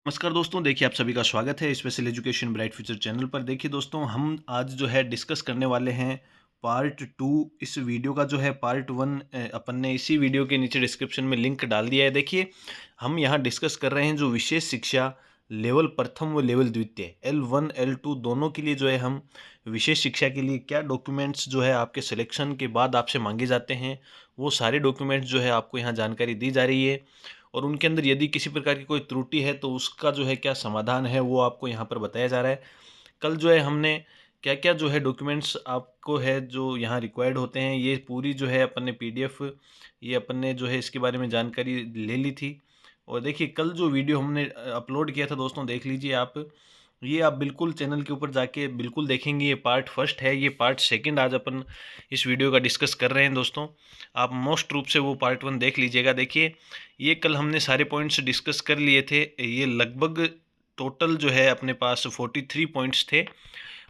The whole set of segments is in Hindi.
नमस्कार दोस्तों, देखिए आप सभी का स्वागत है special education bright future channel पर। देखिए दोस्तों, हम आज जो है डिस्कस करने वाले हैं पार्ट 2। इस वीडियो का जो है पार्ट 1 अपन ने इसी वीडियो के नीचे डिस्क्रिप्शन में लिंक डाल दिया है। देखिए, हम यहाँ डिस्कस कर रहे हैं जो विशेष शिक्षा लेवल प्रथम व लेवल द्वितीय L1 L2 दोनों के लिए जो है हम विशेष शिक्षा के लिए क्या डॉक्यूमेंट्स जो है आपके सिलेक्शन के बाद आपसे मांगे जाते हैं, वो सारे डॉक्यूमेंट्स जो है आपको यहाँ जानकारी दी जा रही है। और उनके अंदर यदि किसी प्रकार की कोई त्रुटि है तो उसका जो है क्या समाधान है वो आपको यहाँ पर बताया जा रहा है। कल जो है हमने क्या क्या जो है डॉक्यूमेंट्स आपको है जो यहाँ रिक्वायर्ड होते हैं, ये पूरी जो है अपन ने पीडीएफ ये अपन ने जो है इसके बारे में जानकारी ले ली थी। और देखिए, कल जो वीडियो हमने अपलोड किया था दोस्तों, देख लीजिए आप। ये आप बिल्कुल चैनल के ऊपर जाके बिल्कुल देखेंगे। ये पार्ट फर्स्ट है, ये पार्ट सेकंड आज अपन इस वीडियो का डिस्कस कर रहे हैं दोस्तों। आप मोस्ट रूप से वो पार्ट 1 देख लीजिएगा। देखिए, ये कल हमने सारे पॉइंट्स डिस्कस कर लिए थे। ये लगभग टोटल जो है अपने पास 43 पॉइंट्स थे।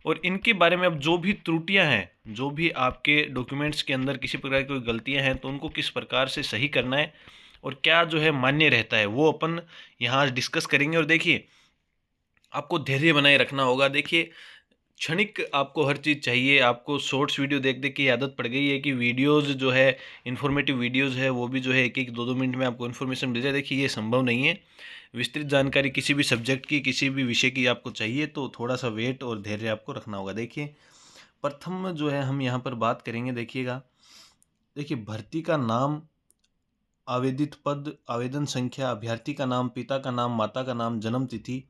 और इनके बारे में अब जो भी त्रुटियां हैं, जो भी आपके डॉक्यूमेंट्स के अंदर किसी प्रकार की कोई गलतियां हैं, तो उनको किस प्रकार से सही करना है और क्या जो है मान्य रहता है, वो अपन यहाँ आज डिस्कस करेंगे। और देखिए, आपको धैर्य बनाए रखना होगा। देखिए, क्षणिक आपको हर चीज़ चाहिए। आपको शॉर्ट्स वीडियो देख देख के ये आदत पड़ गई है कि वीडियोज़ जो है इन्फॉर्मेटिव वीडियोज़ है वो भी जो है एक एक दो दो मिनट में आपको इन्फॉर्मेशन मिल जाए। देखिए, ये संभव नहीं है। विस्तृत जानकारी किसी भी सब्जेक्ट की, किसी भी विषय की आपको चाहिए तो थोड़ा सा वेट और धैर्य आपको रखना होगा। देखिए, प्रथम जो है हम यहाँ पर बात करेंगे। देखिएगा, देखिए, भर्ती का नाम, आवेदित पद, आवेदन संख्या, अभ्यर्थी का नाम, पिता का नाम, माता का नाम, जन्म तिथि,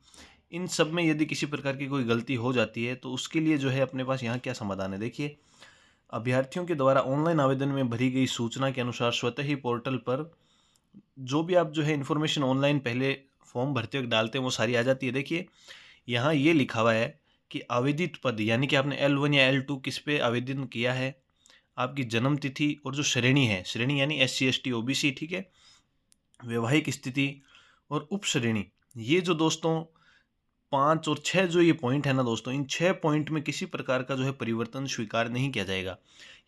इन सब में यदि किसी प्रकार की कोई गलती हो जाती है तो उसके लिए जो है अपने पास यहाँ क्या समाधान है। देखिए, अभ्यर्थियों के द्वारा ऑनलाइन आवेदन में भरी गई सूचना के अनुसार स्वतः ही पोर्टल पर जो भी आप जो है इन्फॉर्मेशन ऑनलाइन पहले फॉर्म भरते वक्त डालते हैं वो सारी आ जाती है। देखिए, यहाँ ये लिखा हुआ है कि आवेदित पद यानी कि आपने L1 या L2 किस पे आवेदन किया है, आपकी जन्म तिथि और जो श्रेणी है, श्रेणी यानी SC ST OBC, ठीक है, वैवाहिक स्थिति और उप श्रेणी, ये जो दोस्तों 5 और 6 जो ये पॉइंट है ना दोस्तों, इन 6 पॉइंट में किसी प्रकार का जो है परिवर्तन स्वीकार नहीं किया जाएगा।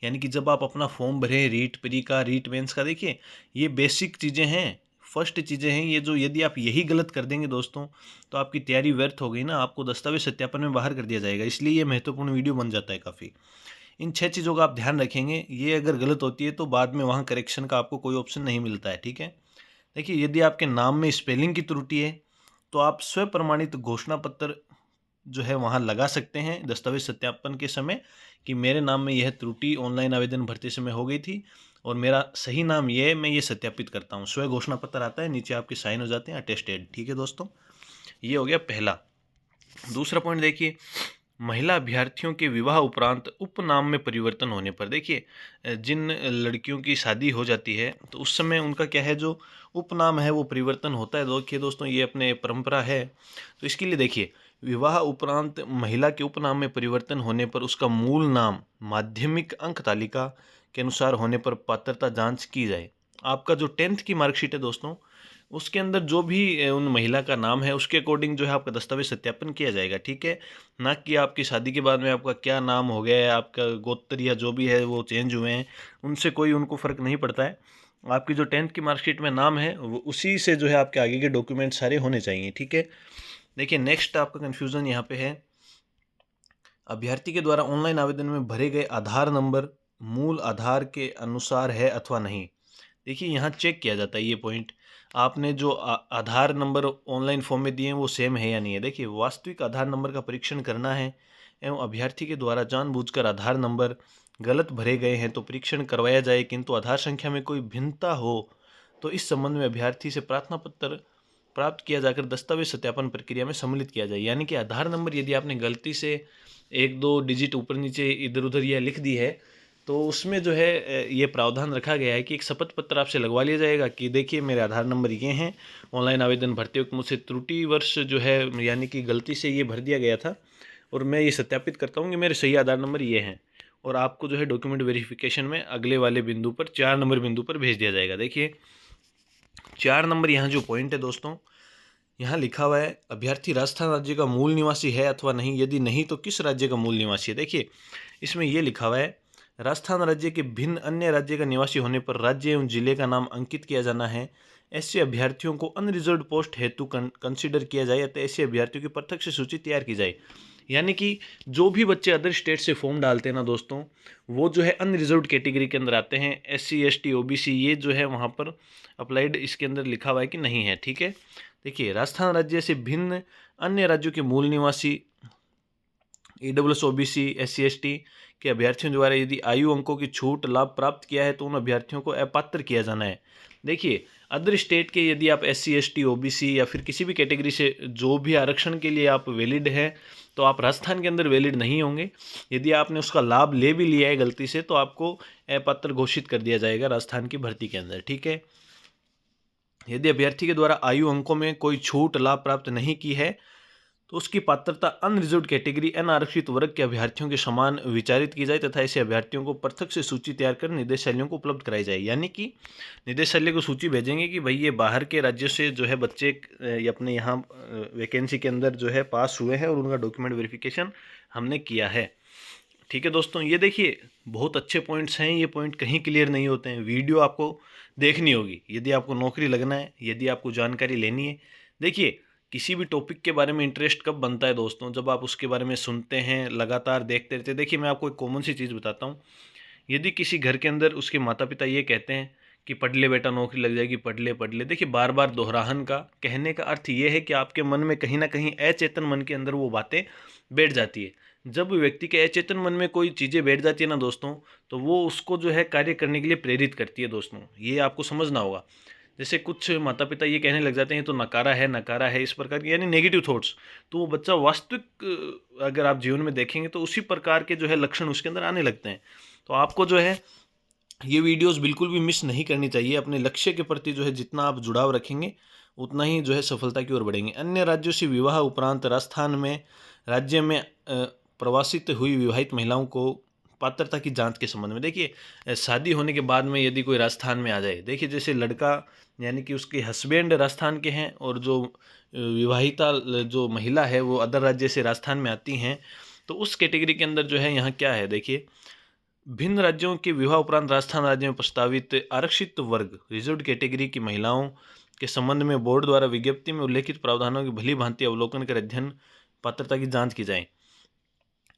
यानी कि जब आप अपना फॉर्म भरें, रीट प्री का, रीट मेंस का, देखिए ये बेसिक चीज़ें हैं, फर्स्ट चीज़ें हैं ये। जो यदि आप यही गलत कर देंगे दोस्तों तो आपकी तैयारी व्यर्थ हो गई ना, आपको दस्तावेज सत्यापन में बाहर कर दिया जाएगा। इसलिए ये महत्वपूर्ण वीडियो बन जाता है काफ़ी। इन 6 चीज़ों का आप ध्यान रखेंगे। ये अगर गलत होती है तो बाद में वहाँ करेक्शन का आपको कोई ऑप्शन नहीं मिलता है, ठीक है। देखिए, यदि आपके नाम में स्पेलिंग की त्रुटि है तो आप स्व प्रमाणित घोषणा पत्र जो है वहाँ लगा सकते हैं दस्तावेज सत्यापन के समय कि मेरे नाम में यह त्रुटि ऑनलाइन आवेदन भरते समय हो गई थी और मेरा सही नाम ये है, मैं ये सत्यापित करता हूँ। स्व घोषणा पत्र आता है, नीचे आपके साइन हो जाते हैं, अटेस्टेड, ठीक है दोस्तों। ये हो गया पहला। दूसरा पॉइंट देखिए, महिला अभ्यर्थियों के विवाह उपरांत उपनाम में परिवर्तन होने पर। देखिए, जिन लड़कियों की शादी हो जाती है तो उस समय उनका क्या है, जो उपनाम है वो परिवर्तन होता है। देखिए दोस्तों, ये अपने परंपरा है। तो इसके लिए देखिए, विवाह उपरांत महिला के उपनाम में परिवर्तन होने पर उसका मूल नाम माध्यमिक अंक तालिका के अनुसार होने पर पात्रता जांच की जाए। आपका जो 10th की मार्कशीट है दोस्तों, उसके अंदर जो भी उन महिला का नाम है उसके अकॉर्डिंग जो है आपका दस्तावेज सत्यापन किया जाएगा, ठीक है। ना कि आपकी शादी के बाद में आपका क्या नाम हो गया है, आपका गोत्र या जो भी है वो चेंज हुए हैं, उनसे कोई उनको फ़र्क नहीं पड़ता है। आपकी जो 10th की मार्कशीट में नाम है वो उसी से जो है आपके आगे के डॉक्यूमेंट सारे होने चाहिए, ठीक है। देखिए, नेक्स्ट आपका कन्फ्यूज़न यहाँ पे है, अभ्यर्थी के द्वारा ऑनलाइन आवेदन में भरे गए आधार नंबर मूल आधार के अनुसार है अथवा नहीं। देखिए, यहाँ चेक किया जाता है ये पॉइंट, आपने जो आधार नंबर ऑनलाइन फॉर्म में दिए हैं वो सेम है या नहीं है। देखिए, वास्तविक आधार नंबर का परीक्षण करना है एवं अभ्यर्थी के द्वारा जानबूझकर आधार नंबर गलत भरे गए हैं तो परीक्षण करवाया जाए, किंतु आधार संख्या में कोई भिन्नता हो तो इस संबंध में अभ्यर्थी से प्रार्थना पत्र प्राप्त किया जाकर दस्तावेज सत्यापन प्रक्रिया में सम्मिलित किया जाए। यानी कि आधार नंबर यदि आपने गलती से एक दो डिजिट ऊपर नीचे इधर उधर यह लिख दी है तो उसमें जो है ये प्रावधान रखा गया है कि एक शपथ पत्र आपसे लगवा लिया जाएगा कि देखिए मेरे आधार नंबर ये हैं, ऑनलाइन आवेदन भरते वक्त मुझसे त्रुटिवश जो है यानी कि गलती से ये भर दिया गया था और मैं ये सत्यापित करता हूँ कि मेरे सही आधार नंबर ये हैं। और आपको जो है डॉक्यूमेंट वेरिफिकेशन में अगले वाले बिंदु पर 4 नंबर बिंदु पर भेज दिया जाएगा। देखिए, 4 नंबर यहाँ जो पॉइंट है दोस्तों, यहाँ लिखा हुआ है अभ्यर्थी राजस्थान राज्य का मूल निवासी है अथवा नहीं, यदि नहीं तो किस राज्य का मूल निवासी है। देखिए, इसमें ये लिखा हुआ है राजस्थान राज्य के भिन्न अन्य राज्य का निवासी होने पर राज्य एवं जिले का नाम अंकित किया जाना है। ऐसे अभ्यर्थियों को अनरिजर्व्ड पोस्ट हेतु कंसिडर किया जाए अतः ऐसे अभ्यर्थियों की प्रत्यक्ष सूची तैयार की जाए। यानी कि जो भी बच्चे अदर स्टेट से फॉर्म डालते हैं ना दोस्तों, वो जो है अनरिजर्व्ड कैटेगरी के अंदर आते हैं। SC ST OBC ये जो है वहाँ पर अप्लाइड इसके अंदर लिखा हुआ है कि नहीं है, ठीक है। देखिए, राजस्थान राज्य से भिन्न अन्य राज्यों के मूल निवासी EWS OBC SC ST के अभ्यर्थियों द्वारा यदि आयु अंकों की छूट लाभ प्राप्त किया है तो उन अभ्यर्थियों को अपात्र किया जाना है। देखिए, अदर स्टेट के यदि आप SC ST OBC या फिर किसी भी कैटेगरी से जो भी आरक्षण के लिए आप वैलिड है, तो आप राजस्थान के अंदर वैलिड नहीं होंगे। यदि आपने उसका लाभ ले भी लिया है गलती से, तो आपको अपात्र घोषित कर दिया जाएगा राजस्थान की भर्ती के अंदर, ठीक है। यदि अभ्यर्थी के द्वारा आयु अंकों में कोई छूट लाभ प्राप्त नहीं की है तो उसकी पात्रता अनरिजर्व्ड कैटेगरी अनारक्षित वर्ग के अभ्यर्थियों के समान विचारित की जाए तथा ऐसे अभ्यर्थियों को पृथक से सूची तैयार कर निदेशालयों को उपलब्ध कराई जाए। यानी कि निदेशालय को सूची भेजेंगे कि भाई ये बाहर के राज्यों से जो है बच्चे अपने यहाँ वैकेंसी के अंदर जो है पास हुए हैं और उनका डॉक्यूमेंट वेरिफिकेशन हमने किया है, ठीक है दोस्तों। ये देखिए, बहुत अच्छे पॉइंट्स हैं, ये पॉइंट कहीं क्लियर नहीं होते हैं। वीडियो आपको देखनी होगी यदि आपको नौकरी लगना है, यदि आपको जानकारी लेनी है। देखिए, किसी भी टॉपिक के बारे में इंटरेस्ट कब बनता है दोस्तों, जब आप उसके बारे में सुनते हैं, लगातार देखते रहते हैं। देखिए, मैं आपको एक कॉमन सी चीज़ बताता हूँ। यदि किसी घर के अंदर उसके माता पिता ये कहते हैं कि पढ़ ले बेटा, नौकरी लग जाएगी, पढ़ ले पढ़ ले। देखिए, बार बार दोहराहन का कहने का अर्थ ये है कि आपके मन में कहीं ना कहीं अचेतन मन के अंदर वो बातें बैठ जाती है। जब व्यक्ति के अचेतन मन में कोई चीज़ें बैठ जाती है ना दोस्तों, तो वो उसको जो है कार्य करने के लिए प्रेरित करती है दोस्तों। ये आपको समझना होगा। जैसे कुछ माता पिता ये कहने लग जाते हैं तो नकारा है, नकारा है, इस प्रकार की यानी नेगेटिव थॉट्स, तो वो बच्चा वास्तविक अगर आप जीवन में देखेंगे तो उसी प्रकार के जो है लक्षण उसके अंदर आने लगते हैं। तो आपको जो है ये वीडियोस बिल्कुल भी मिस नहीं करनी चाहिए। अपने लक्ष्य के प्रति जो है जितना आप जुड़ाव रखेंगे उतना ही जो है सफलता की ओर बढ़ेंगे। अन्य राज्यों से विवाह उपरांत राजस्थान में राज्य में प्रवासित हुई विवाहित महिलाओं को पात्रता की जांच के संबंध में, देखिए शादी होने के बाद में यदि कोई राजस्थान में आ जाए, देखिए जैसे लड़का यानी कि उसके हस्बैंड राजस्थान के हैं और जो विवाहिता जो महिला है वो अदर राज्य से राजस्थान में आती हैं, तो उस कैटेगरी के अंदर जो है यहाँ क्या है, देखिए भिन्न राज्यों के विवाह उपरांत राजस्थान राज्य में प्रस्तावित आरक्षित वर्ग रिजर्व्ड कैटेगरी की महिलाओं के संबंध में बोर्ड द्वारा विज्ञप्ति में उल्लेखित प्रावधानों की भली भांति अवलोकन कर अध्ययन पात्रता की जांच की जाए।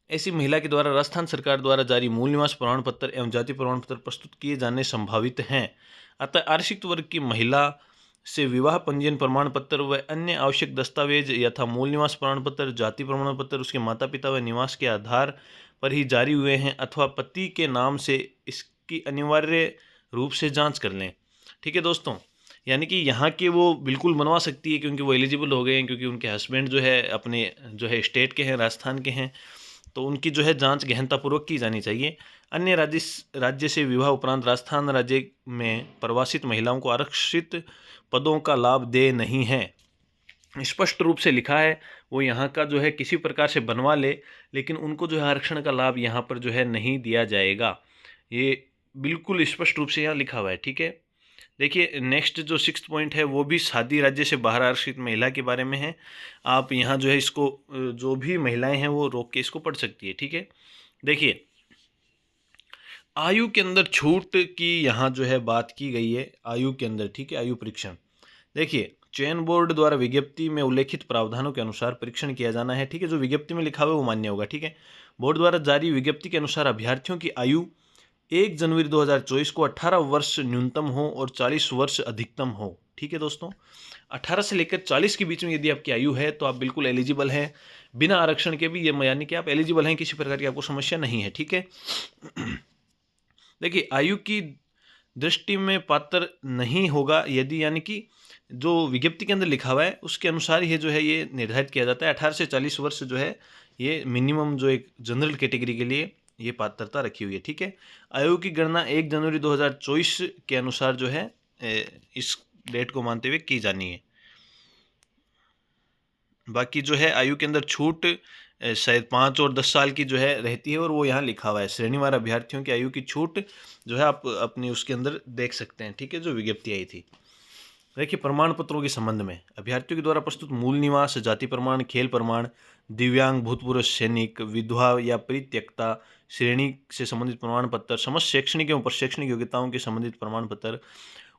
ऐसी महिला के द्वारा राजस्थान सरकार द्वारा जारी मूल निवास प्रमाण पत्र एवं जाति प्रमाण पत्र प्रस्तुत किए जाने संभावित हैं। अतः आरक्षित वर्ग की महिला से विवाह पंजीयन प्रमाण पत्र व अन्य आवश्यक दस्तावेज यथा मूल निवास प्रमाण पत्र, जाति प्रमाण पत्र उसके माता पिता व निवास के आधार पर ही जारी हुए हैं अथवा पति के नाम से, इसकी अनिवार्य रूप से जांच कर लें, ठीक है दोस्तों। यानी कि यहाँ के वो बिल्कुल बनवा सकती है क्योंकि वो एलिजिबल हो गए हैं, क्योंकि उनके हस्बैंड जो है अपने जो है स्टेट के हैं, राजस्थान के हैं, तो उनकी जो है जांच गहनतापूर्वक की जानी चाहिए। अन्य राज्य से विवाह उपरांत राजस्थान राज्य में प्रवासित महिलाओं को आरक्षित पदों का लाभ दे नहीं है, स्पष्ट रूप से लिखा है। वो यहाँ का जो है किसी प्रकार से बनवा ले, लेकिन उनको जो है आरक्षण का लाभ यहाँ पर जो है नहीं दिया जाएगा। ये बिल्कुल स्पष्ट रूप से यहाँ लिखा हुआ है, ठीक है। देखिए, नेक्स्ट जो 6th पॉइंट है वो भी शादी राज्य से बाहर आरक्षित महिला के बारे में है। आप यहाँ जो है इसको जो भी महिलाएं हैं वो रोक के इसको पढ़ सकती है, ठीक है। देखिए, आयु के अंदर छूट की यहाँ जो है बात की गई है, आयु के अंदर, ठीक है। आयु परीक्षण, देखिए चयन बोर्ड द्वारा विज्ञप्ति में उल्लेखित प्रावधानों के अनुसार परीक्षण किया जाना है, ठीक है। जो विज्ञप्ति में लिखा हुआ है वो मान्य होगा, ठीक है। बोर्ड द्वारा जारी विज्ञप्ति के अनुसार अभ्यर्थियों की आयु 1 जनवरी 2024 को 18 वर्ष न्यूनतम हो और 40 वर्ष अधिकतम हो, ठीक है दोस्तों। 18 से लेकर 40 के बीच में यदि आपकी आयु है तो आप बिल्कुल एलिजिबल हैं, बिना आरक्षण के भी, ये यानी कि आप एलिजिबल हैं, किसी प्रकार की आपको समस्या नहीं है, ठीक है। देखिए, आयु की दृष्टि में पात्र नहीं होगा यदि, यानी कि जो विज्ञप्ति के अंदर लिखा हुआ है उसके अनुसार ये जो है ये निर्धारित किया जाता है। 18 से 40 वर्ष जो है ये मिनिमम जो एक जनरल कैटेगरी के लिए ये पात्रता रखी हुई है, ठीक है। आयु की गणना 1 जनवरी 2024 के अनुसार जो है इस डेट को मानते हुए की जानी है। बाकी जो है आयु के अंदर छूट शायद 5 और 10 साल की जो है रहती है और वो यहाँ लिखा हुआ है। श्रेणीवार अभ्यर्थियों की आयु की छूट जो है आप अपनी उसके अंदर देख सकते हैं, ठीक है, जो विज्ञप्ति आई थी। देखिए, प्रमाण पत्रों के संबंध में अभ्यर्थियों के द्वारा प्रस्तुत मूल निवास, जाति प्रमाण, खेल प्रमाण, दिव्यांग, भूतपूर्व सैनिक, विधवा या परित्यक्ता श्रेणी से संबंधित प्रमाण पत्र, समस्त शैक्षणिक एवं प्रशैक्षणिक योग्यताओं के संबंधित प्रमाण पत्र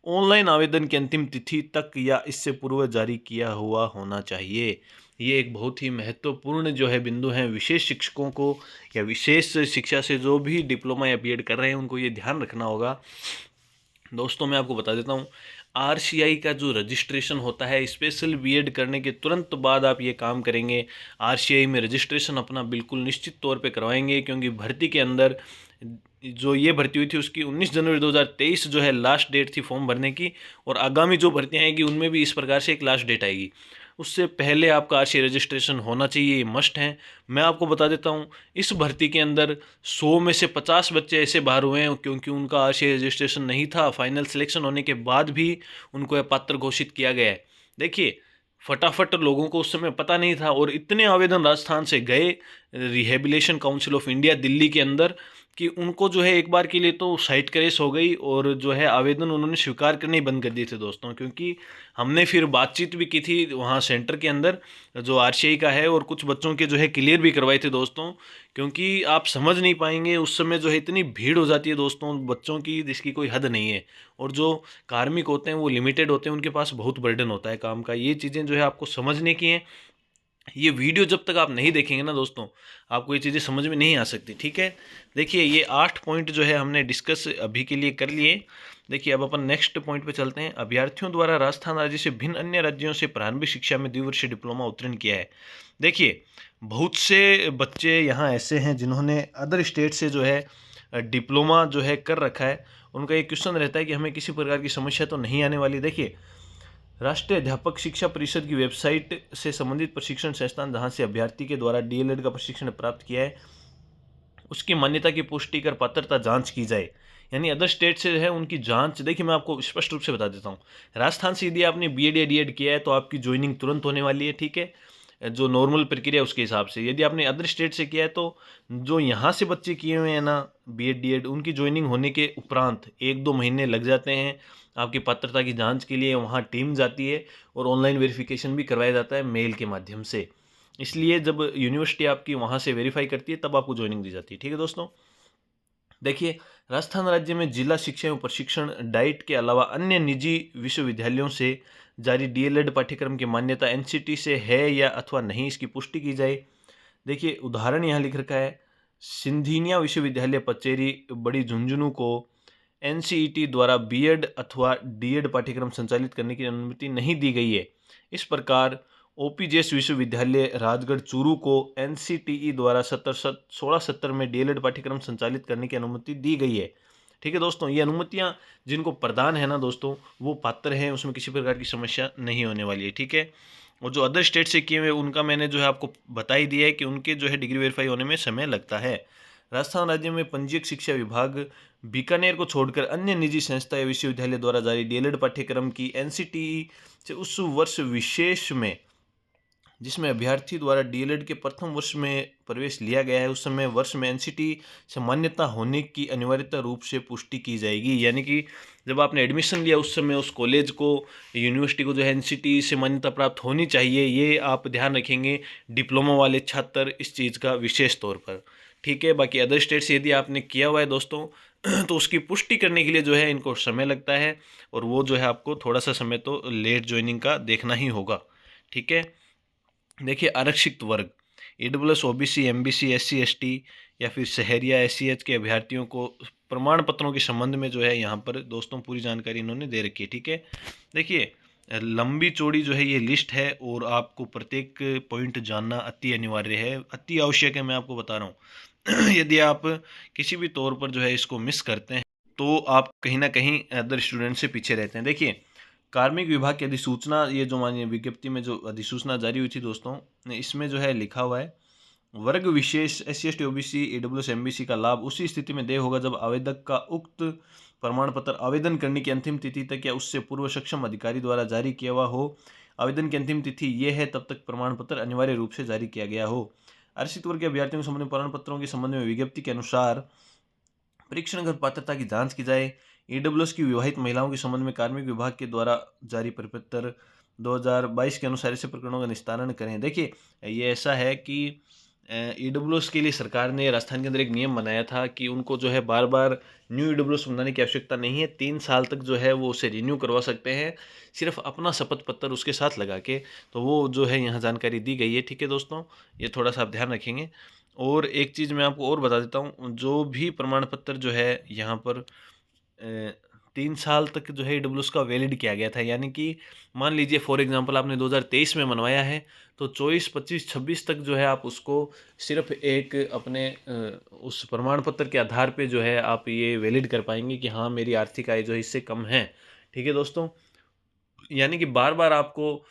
ऑनलाइन आवेदन की अंतिम तिथि तक या इससे पूर्व जारी किया हुआ होना चाहिए। ये एक बहुत ही महत्वपूर्ण जो है बिंदु है, विशेष शिक्षकों को या विशेष शिक्षा से जो भी डिप्लोमा या बीएड कर रहे हैं उनको ये ध्यान रखना होगा। दोस्तों, मैं आपको बता देता हूँ, आरसीआई का जो रजिस्ट्रेशन होता है, स्पेशल बीएड करने के तुरंत बाद आप ये काम करेंगे, आरसीआई में रजिस्ट्रेशन अपना बिल्कुल निश्चित तौर पे करवाएंगे, क्योंकि भर्ती के अंदर जो ये भर्ती हुई थी उसकी 19 जनवरी 2023 जो है लास्ट डेट थी फॉर्म भरने की, और आगामी जो भर्तियाँ आएगी उनमें भी इस प्रकार से एक लास्ट डेट आएगी। उससे पहले आपका आरसीआई रजिस्ट्रेशन होना चाहिए, ये मस्ट है। मैं आपको बता देता हूँ, इस भर्ती के अंदर 100 में से 50 बच्चे ऐसे बाहर हुए हैं क्योंकि उनका आरसीआई रजिस्ट्रेशन नहीं था। फाइनल सिलेक्शन होने के बाद भी उनको अपात्र घोषित किया गया है। देखिए, फटाफट लोगों को उस समय पता नहीं था, और इतने आवेदन राजस्थान से गए rehabilitation council of India Delhi के अंदर कि उनको जो है एक बार के लिए तो साइट क्रैश हो गई, और जो है आवेदन उन्होंने स्वीकार करने ही बंद कर दिए थे दोस्तों। क्योंकि हमने फिर बातचीत भी की थी वहाँ सेंटर के अंदर जो आरसीआई का है, और कुछ बच्चों के जो है क्लियर भी करवाए थे दोस्तों। क्योंकि आप समझ नहीं पाएंगे, उस समय जो है इतनी भीड़ हो जाती है दोस्तों बच्चों की, जिसकी कोई हद नहीं है। और जो कार्मिक होते हैं वो लिमिटेड होते हैं, उनके पास बहुत बर्डन होता है काम का। ये चीज़ें जो है आपको समझने की हैं। ये वीडियो जब तक आप नहीं देखेंगे ना दोस्तों, आपको ये चीज़ें समझ में नहीं आ सकती, ठीक है। देखिए, ये 8 पॉइंट जो है हमने डिस्कस अभी के लिए कर लिए। देखिए, अब अपन नेक्स्ट पॉइंट पे चलते हैं। अभ्यर्थियों द्वारा राजस्थान राज्य से भिन्न अन्य राज्यों से प्रारंभिक शिक्षा में द्विवर्षीय डिप्लोमा उत्तीर्ण किया है। देखिए, बहुत से बच्चे यहाँ ऐसे हैं जिन्होंने अदर स्टेट से जो है डिप्लोमा जो है कर रखा है। उनका एक क्वेश्चन रहता है कि हमें किसी प्रकार की समस्या तो नहीं आने वाली। देखिए, राष्ट्रीय अध्यापक शिक्षा परिषद की वेबसाइट से संबंधित प्रशिक्षण संस्थान जहां से अभ्यर्थी के द्वारा डीएलएड का प्रशिक्षण प्राप्त किया है उसकी मान्यता की पुष्टि कर पात्रता जांच की जाए। यानी अदर स्टेट से है उनकी जांच। देखिए, मैं आपको स्पष्ट रूप से बता देता हूँ, राजस्थान से यदि आपने बीएड या डीएड किया है तो आपकी ज्वाइनिंग तुरंत होने वाली है, ठीक है, जो नॉर्मल प्रक्रिया है उसके हिसाब से। यदि आपने अदर स्टेट से किया है तो जो यहाँ से बच्चे किए हुए हैं ना बीएड डीएड, उनकी ज्वाइनिंग होने के उपरांत 1-2 महीने लग जाते हैं आपकी पात्रता की जांच के लिए। वहाँ टीम जाती है और ऑनलाइन वेरिफिकेशन भी करवाया जाता है मेल के माध्यम से। इसलिए जब यूनिवर्सिटी आपकी वहाँ से वेरीफाई करती है तब आपको ज्वाइनिंग दी जाती है, ठीक है दोस्तों। देखिए, राजस्थान राज्य में जिला शिक्षा एवं प्रशिक्षण डाइट के अलावा अन्य निजी विश्वविद्यालयों से जारी डीएलएड पाठ्यक्रम की मान्यता एनसीटी से है या अथवा नहीं, इसकी पुष्टि की जाए। देखिए, उदाहरण यहाँ लिख रखा है, सिंधीनिया विश्वविद्यालय पचेरी बड़ी झुंझुनू को एनसीईटी द्वारा बीएड अथवा डीएड पाठ्यक्रम संचालित करने की अनुमति नहीं दी गई है। इस प्रकार ओपीजेएस विश्वविद्यालय राजगढ़ चूरू को एनसीटीई द्वारा 1670 में डीएलएड पाठ्यक्रम संचालित करने की अनुमति दी गई है, ठीक है दोस्तों। ये अनुमतियाँ जिनको प्रदान है ना दोस्तों, वो पात्र हैं, उसमें किसी प्रकार की समस्या नहीं होने वाली है, ठीक है। और जो अदर स्टेट से किए हुए उनका मैंने जो है आपको बता ही दिया है कि उनके जो है डिग्री वेरीफाई होने में समय लगता है। राजस्थान राज्य में पंजीयक शिक्षा विभाग बीकानेर को छोड़कर अन्य निजी संस्था या विश्वविद्यालय द्वारा जारी डीएलएड पाठ्यक्रम की एनसीटीई से उस वर्ष विशेष में जिसमें अभ्यर्थी द्वारा डीएलएड के प्रथम वर्ष में प्रवेश लिया गया है, उस समय वर्ष में एनसीटी से मान्यता होने की अनिवार्यता रूप से पुष्टि की जाएगी। यानी कि जब आपने एडमिशन लिया उस समय उस कॉलेज को, यूनिवर्सिटी को जो है एनसीटी से मान्यता प्राप्त होनी चाहिए। ये आप ध्यान रखेंगे डिप्लोमा वाले छात्र इस चीज़ का विशेष तौर पर, ठीक है। बाकी अदर स्टेट से यदि आपने किया हुआ है दोस्तों तो उसकी पुष्टि करने के लिए जो है इनको समय लगता है, और वो जो है आपको थोड़ा सा समय तो लेट ज्वाइनिंग का देखना ही होगा, ठीक है। देखिए, आरक्षित वर्ग EWS OBC MBC SC ST या फिर शहरिया एससीएच के अभ्यर्थियों को प्रमाण पत्रों के संबंध में जो है यहाँ पर दोस्तों पूरी जानकारी इन्होंने दे रखी है, ठीक है। देखिए, लंबी चौड़ी जो है ये लिस्ट है, और आपको प्रत्येक पॉइंट जानना अति अनिवार्य है, अति आवश्यक है, मैं आपको बता रहा हूँ। यदि आप किसी भी तौर पर जो है इसको मिस करते हैं तो आप कहीं ना कहीं अदर स्टूडेंट से पीछे रहते हैं। देखिए, कार्मिक विभाग की अधिसूचना, ये जो मानिए विज्ञप्ति में जो अधिसूचना जारी हुई थी दोस्तों, इसमें जो है लिखा हुआ है, वर्ग विशेष SC ST OBC EWS MBC का लाभ उसी स्थिति में देय होगा जब आवेदक का उक्त प्रमाण पत्र आवेदन करने की अंतिम तिथि तक या उससे पूर्व सक्षम अधिकारी द्वारा जारी किया हुआ हो। आवेदन की अंतिम तिथि ये है तब तक प्रमाण पत्र अनिवार्य रूप से जारी किया गया हो। आरक्षित वर्ग के अभ्यर्थियों के संबंध में प्रमाण पत्रों के संबंध में विज्ञप्ति के अनुसार परीक्षण कर पात्रता की जांच की जाए। ईडब्ल्यूएस की विवाहित महिलाओं के संबंध में कार्मिक विभाग के द्वारा जारी परिपत्र 2022 के अनुसार ऐसे प्रकरणों का निस्तारण करें। देखिए, ये ऐसा है कि ईडब्ल्यूएस के लिए सरकार ने राजस्थान के अंदर एक नियम बनाया था कि उनको जो है बार-बार न्यू ईडब्ल्यूएस बनाने की आवश्यकता नहीं है। 3 साल तक जो है वो उसे रिन्यू करवा सकते हैं, सिर्फ़ अपना शपथ पत्र उसके साथ लगा के। तो वो जो है यहाँ जानकारी दी गई है, ठीक है दोस्तों? ये थोड़ा-सा आप ध्यान रखेंगे। और एक चीज़ मैं आपको और बता देता हूँ, जो भी प्रमाण पत्र जो है यहाँ पर 3 साल तक जो है ईडब्ल्यूएस का वैलिड किया गया था। यानी कि मान लीजिए फॉर एग्ज़ाम्पल आपने 2023 में बनवाया है, तो 24, 25, 26 तक जो है आप उसको सिर्फ़ एक अपने उस प्रमाण पत्र के आधार पे जो है आप ये वैलिड कर पाएँगे कि हाँ, मेरी आर्थिक आय जो है इससे कम है। ठीक है दोस्तों? यानी कि बार-बार आपको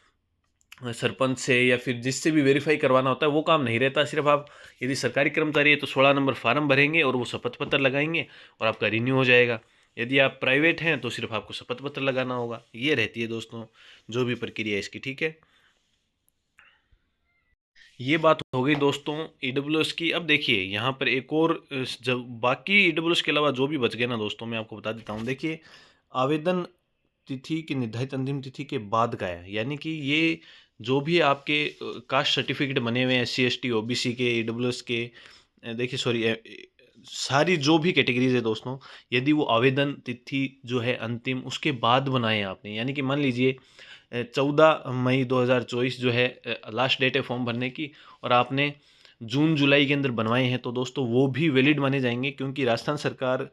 सरपंच से या फिर जिससे भी वेरीफ़ाई करवाना होता है वो काम नहीं रहता। सिर्फ़ आप यदि सरकारी कर्मचारी है तो 16 नंबर फ़ार्म भरेंगे और वो शपथ पत्र लगाएँगे और आपका रिन्यू हो जाएगा। यदि आप प्राइवेट हैं तो सिर्फ़ आपको शपथ पत्र लगाना होगा। ये रहती है दोस्तों जो भी प्रक्रिया है इसकी, ठीक है? ये बात हो गई दोस्तों ईडब्ल्यूएस की। अब देखिए यहाँ पर एक और जब बाकी ईडब्ल्यूएस के अलावा जो भी बच गए ना दोस्तों, मैं आपको बता देता हूँ। देखिए, आवेदन तिथि की निर्धारित अंतिम तिथि के बाद का है। यानी कि ये जो भी आपके कास्ट सर्टिफिकेट बने हुए हैं एससी, एसटी, ओबीसी के, ईडब्ल्यूएस के, देखिए सॉरी, सारी जो भी कैटेगरीज है दोस्तों, यदि वो आवेदन तिथि जो है अंतिम उसके बाद बनाए हैं आपने, यानी कि मान लीजिए 14 मई 2024 जो है लास्ट डेट है फॉर्म भरने की, और आपने जून जुलाई के अंदर बनवाए हैं, तो दोस्तों वो भी वैलिड माने जाएंगे। क्योंकि राजस्थान सरकार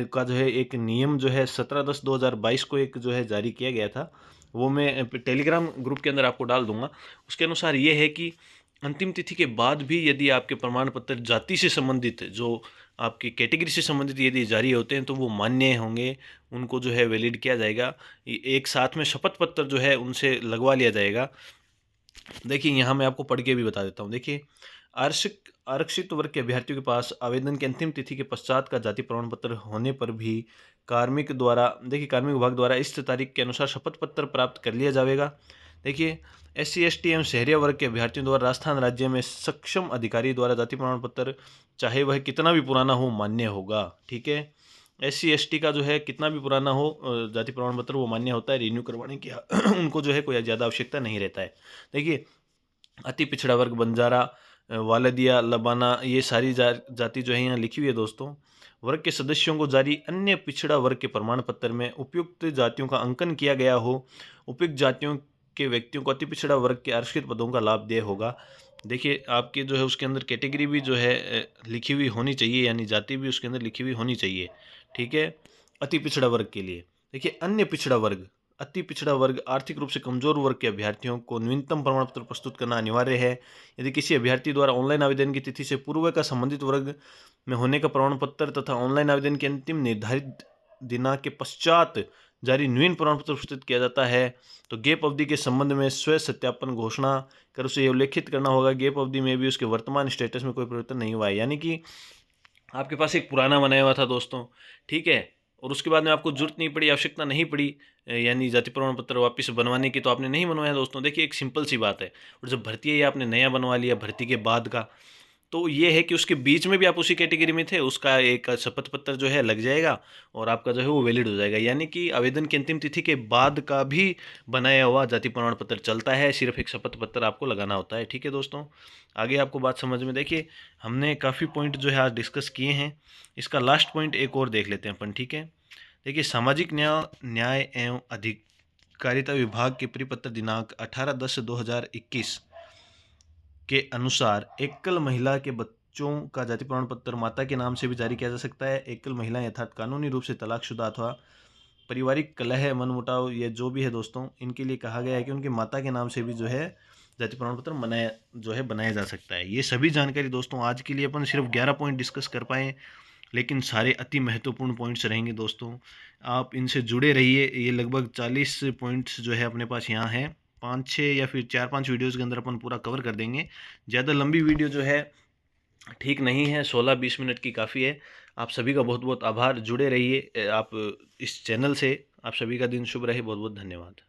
का जो है एक नियम जो है 17/10/2022 को एक जो है जारी किया गया था, वो मैं टेलीग्राम ग्रुप के अंदर आपको डाल दूंगा। उसके अनुसार ये है कि अंतिम तिथि के बाद भी यदि आपके प्रमाण पत्र जाति से संबंधित, जो आपकी कैटेगरी से संबंधित यदि जारी होते हैं, तो वो मान्य होंगे, उनको जो है वैलिड किया जाएगा। एक साथ में शपथ पत्र जो है उनसे लगवा लिया जाएगा। देखिए यहाँ मैं आपको पढ़ के भी बता देता हूँ। देखिए, आरक्षित वर्ग के अभ्यर्थियों के पास आवेदन की अंतिम तिथि के पश्चात का जाति प्रमाण पत्र होने पर भी कार्मिक विभाग द्वारा इस तारीख के अनुसार शपथ पत्र प्राप्त कर लिया जाएगा। देखिए, एससी, एसटी एवं शहरी वर्ग के अभ्यर्थियों द्वारा राजस्थान राज्य में सक्षम अधिकारी द्वारा जाति प्रमाण पत्र, चाहे वह कितना भी पुराना हो, मान्य होगा। ठीक है? एससी, एसटी का जो है कितना भी पुराना हो, जाति प्रमाण पत्र वो मान्य होता है, रिन्यू करवाने की उनको जो है कोई ज़्यादा आवश्यकता नहीं रहता है। देखिए, अति पिछड़ा वर्ग बंजारा, वालदिया, लबाना, ये सारी जाति जो है यहाँ लिखी हुई है दोस्तों। वर्ग के सदस्यों को जारी अन्य पिछड़ा वर्ग के प्रमाण पत्र में उपयुक्त जातियों का अंकन किया गया हो, उपयुक्त जातियों के व्यक्तियों को अति पिछड़ा वर्ग के आरक्षित पदों का लाभ देय होगा। देखिए, आपके जो है उसके अंदर कैटेगरी भी जो है लिखी हुई होनी चाहिए, यानी जाति भी उसके अंदर लिखी हुई होनी चाहिए। ठीक है? अति पिछड़ा वर्ग के लिए। देखिए, अन्य पिछड़ा वर्ग, अति पिछड़ा वर्ग, आर्थिक रूप से कमजोर वर्ग के अभ्यर्थियों को न्यूनतम प्रमाण पत्र प्रस्तुत करना अनिवार्य है। यदि किसी अभ्यर्थी द्वारा ऑनलाइन आवेदन की तिथि से पूर्व का संबंधित वर्ग में होने का प्रमाण पत्र तथा ऑनलाइन आवेदन के अंतिम निर्धारित दिनांक के पश्चात जारी न्यून प्रमाण पत्र प्रस्तुत किया जाता है, तो गैप अवधि के संबंध में स्व सत्यापन घोषणा कर उसे यह उल्लेखित करना होगा गैप अवधि में भी उसके वर्तमान स्टेटस में कोई परिवर्तन नहीं हुआ है। यानी कि आपके पास एक पुराना बनाया हुआ था दोस्तों, ठीक है, और उसके बाद में आपको जरूरत नहीं पड़ी, आवश्यकता नहीं पड़ी यानी जाति प्रमाण पत्र वापस बनवाने की, तो आपने नहीं बनवाया दोस्तों। देखिए, एक सिंपल सी बात है। और जब भर्ती है ये आपने नया बनवा लिया भर्ती के बाद का, तो ये है कि उसके बीच में भी आप उसी कैटेगरी में थे, उसका एक शपथ पत्र जो है लग जाएगा और आपका जो है वो वैलिड हो जाएगा। यानी कि आवेदन की अंतिम तिथि के बाद का भी बनाया हुआ जाति प्रमाण पत्र चलता है, सिर्फ एक शपथ पत्र आपको लगाना होता है। ठीक है दोस्तों, आगे आपको बात समझ में। देखिए, हमने काफ़ी पॉइंट जो है आज डिस्कस किए हैं, इसका लास्ट पॉइंट एक और देख लेते हैं अपन। ठीक है? देखिए, सामाजिक न्याय एवं अधिकारिता विभाग के परिपत्र दिनांक 18/10/2021 के अनुसार एकल महिला के बच्चों का जाति प्रमाण पत्र माता के नाम से भी जारी किया जा सकता है। एकल महिलाएं अर्थात कानूनी रूप से तलाकशुदा अथवा पारिवारिक कलह, मनमुटाव, ये जो भी है दोस्तों, इनके लिए कहा गया है कि उनकी माता के नाम से भी जो है जाति प्रमाण पत्र बनाया जा सकता है। ये सभी जानकारी दोस्तों आज के लिए अपन सिर्फ 11 पॉइंट डिस्कस कर पाए, लेकिन सारे अति महत्वपूर्ण पॉइंट्स रहेंगे दोस्तों। आप इनसे जुड़े रहिए। ये लगभग 40 पॉइंट्स जो है अपने पास यहाँ हैं। 5-6 या फिर 4-5 वीडियोज़ के अंदर अपन पूरा कवर कर देंगे। ज़्यादा लंबी वीडियो जो है ठीक नहीं है, 16-20 मिनट की काफ़ी है। आप सभी का बहुत बहुत आभार, जुड़े रहिए आप इस चैनल से। आप सभी का दिन शुभ रहे, बहुत बहुत धन्यवाद।